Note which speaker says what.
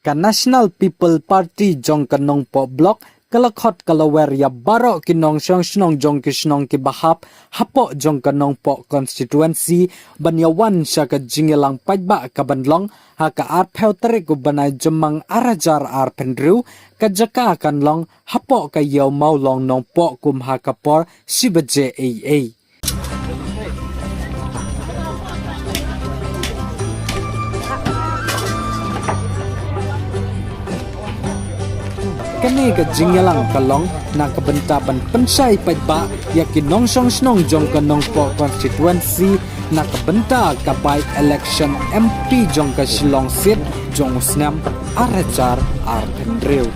Speaker 1: ka National People Party jong kanong po block kalakot kalawer ya baro kinong snong jong kisnong kibahap hapo jong kanong po constituency banyawan siya ka jingilang pajba kabanlong ha ka arphew tarik banay jomang arajar arpendru kajaka kanlong hapo kayaw maulong nong po kumha kapor sibaje AA. Kani ka jingalang kalong na kabentaban pensay pajba ya kinong snong jong kanong po constituency na kabenta ka by election MP jong ka Shillong Sit jong usnam arajar arpendrew.